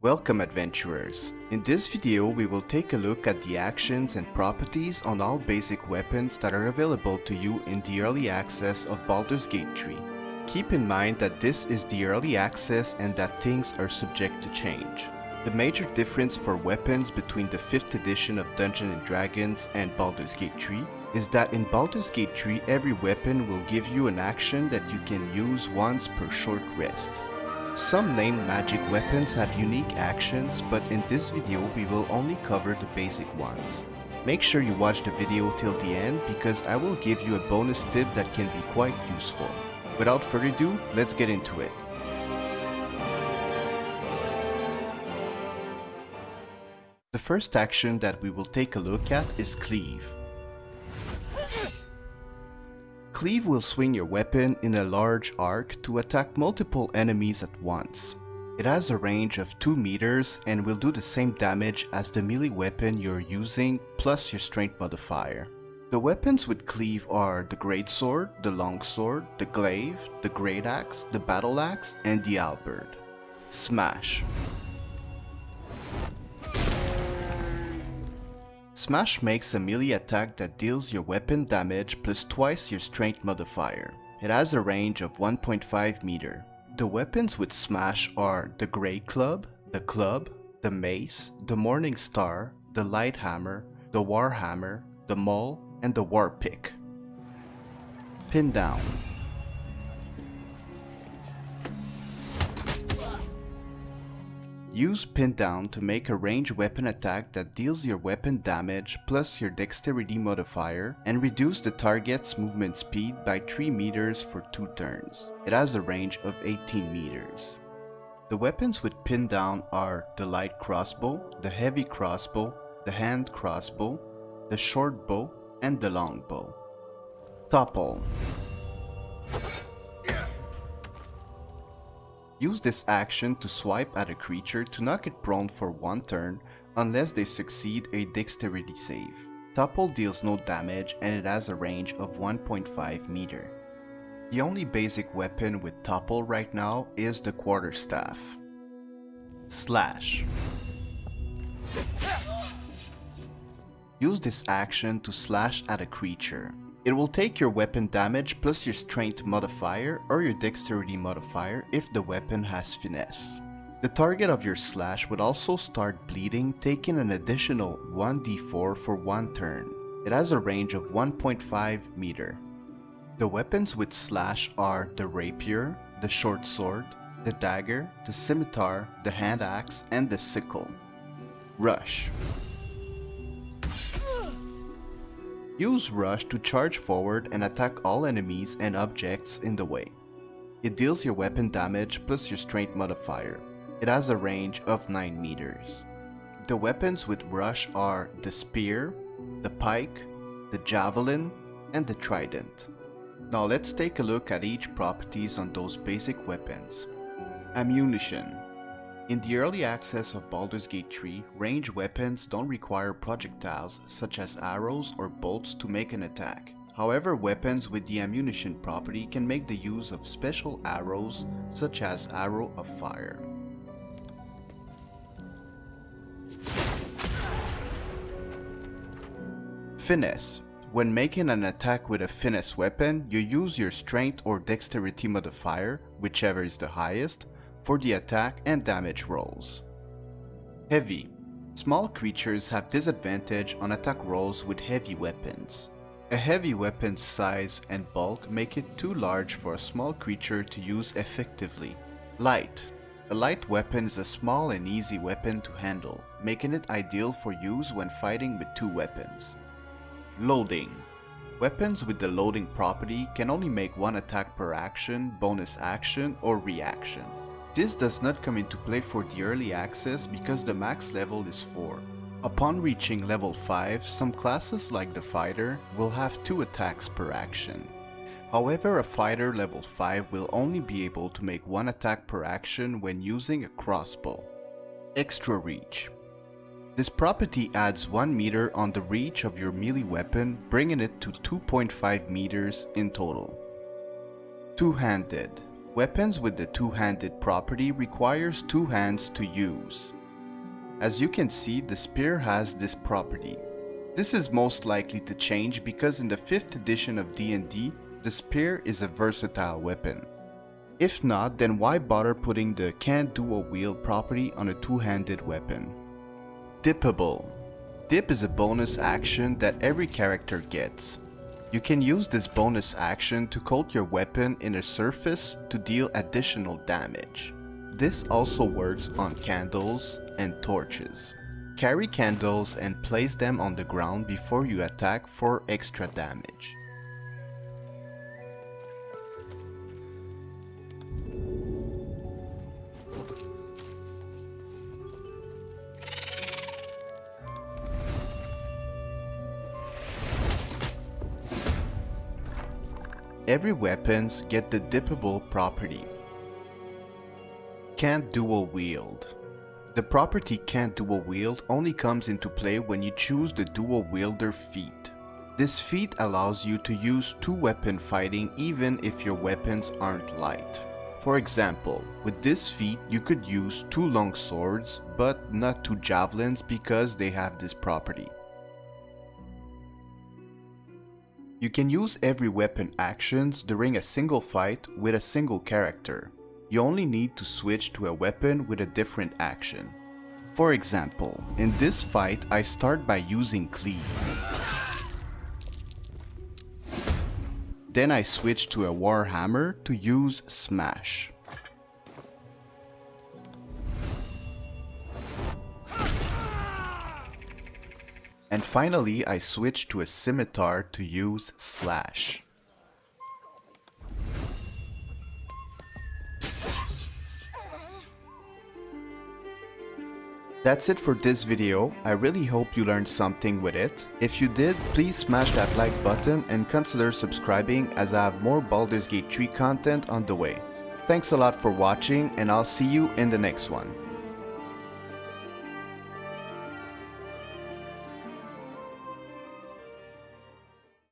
Welcome adventurers! In this video we will take a look at the actions and properties on all basic weapons that are available to you in the early access of Baldur's Gate 3. Keep in mind that this is the early access and that things are subject to change. The major difference for weapons between the 5th edition of Dungeons & Dragons and Baldur's Gate 3 is that in Baldur's Gate 3 every weapon will give you an action that you can use once per short rest. Some named magic weapons have unique actions, but in this video we will only cover the basic ones. Make sure you watch the video till the end because I will give you a bonus tip that can be quite useful. Without further ado, let's get into it. The first action that we will take a look at is Cleave. Cleave will swing your weapon in a large arc to attack multiple enemies at once. It has a range of 2 meters and will do the same damage as the melee weapon you're using plus your strength modifier. The weapons with Cleave are the greatsword, the longsword, the glaive, the great axe, the battle axe, and the halberd. Smash. Smash makes a melee attack that deals your weapon damage plus twice your strength modifier. It has a range of 1.5 meter. The weapons with Smash are the Grey Club, the Mace, the Morning Star, the Light Hammer, the War Hammer, the Maul, and the War Pick. Pin down. Use Pin Down to make a ranged weapon attack that deals your weapon damage plus your dexterity modifier and reduce the target's movement speed by 3 meters for 2 turns. It has a range of 18 meters. The weapons with Pin Down are the light crossbow, the heavy crossbow, the hand crossbow, the short bow, and the long bow. Topple. Use this action to swipe at a creature to knock it prone for 1 turn unless they succeed a dexterity save. Topple deals no damage and it has a range of 1.5 meter. The only basic weapon with Topple right now is the quarterstaff. Slash. Use this action to slash at a creature. It will take your weapon damage plus your strength modifier or your dexterity modifier if the weapon has finesse. The target of your slash would also start bleeding, taking an additional 1d4 for 1 turn. It has a range of 1.5 meter. The weapons with slash are the rapier, the short sword, the dagger, the scimitar, the hand axe, and the sickle. Rush. Use Rush to charge forward and attack all enemies and objects in the way. It deals your weapon damage plus your strength modifier. It has a range of 9 meters. The weapons with Rush are the spear, the pike, the javelin, and the trident. Now let's take a look at each properties on those basic weapons. Ammunition. In the early access of Baldur's Gate 3, ranged weapons don't require projectiles such as arrows or bolts to make an attack. However, weapons with the ammunition property can make the use of special arrows such as Arrow of Fire. Finesse. When making an attack with a finesse weapon, you use your strength or dexterity modifier, whichever is the highest, for the attack and damage rolls. Heavy. Small creatures have disadvantage on attack rolls with heavy weapons. A heavy weapon's size and bulk make it too large for a small creature to use effectively. Light. A light weapon is a small and easy weapon to handle, making it ideal for use when fighting with 2 weapons. Loading. Weapons with the loading property can only make 1 attack per action, bonus action, or reaction. This does not come into play for the early access because the max level is 4. Upon reaching level 5, some classes like the fighter will have 2 attacks per action. However, a fighter level 5 will only be able to make 1 attack per action when using a crossbow. Extra reach. This property adds 1 meter on the reach of your melee weapon, bringing it to 2.5 meters in total. Two-handed. Weapons with the two-handed property requires two hands to use. As you can see, the spear has this property. This is most likely to change because in the 5th edition of D&D, the spear is a versatile weapon. If not, then why bother putting the can't dual-wield property on a two-handed weapon? Dippable. Dip is a bonus action that every character gets. You can use this bonus action to coat your weapon in a surface to deal additional damage. This also works on candles and torches. Carry candles and place them on the ground before you attack for extra damage. Every weapons get the dippable property. Can't dual wield. The property can't dual wield only comes into play when you choose the dual wielder feat. This feat allows you to use two weapon fighting even if your weapons aren't light. For example, with this feat you could use two long swords but not two javelins because they have this property. You can use every weapon actions during a single fight with a single character. You only need to switch to a weapon with a different action. For example, in this fight I start by using Cleave. Then I switch to a Warhammer to use Smash. And finally I switch to a Scimitar to use Slash. That's it for this video. I really hope you learned something with it. If you did, please smash that like button and consider subscribing as I have more Baldur's Gate 3 content on the way. Thanks a lot for watching and I'll see you in the next one.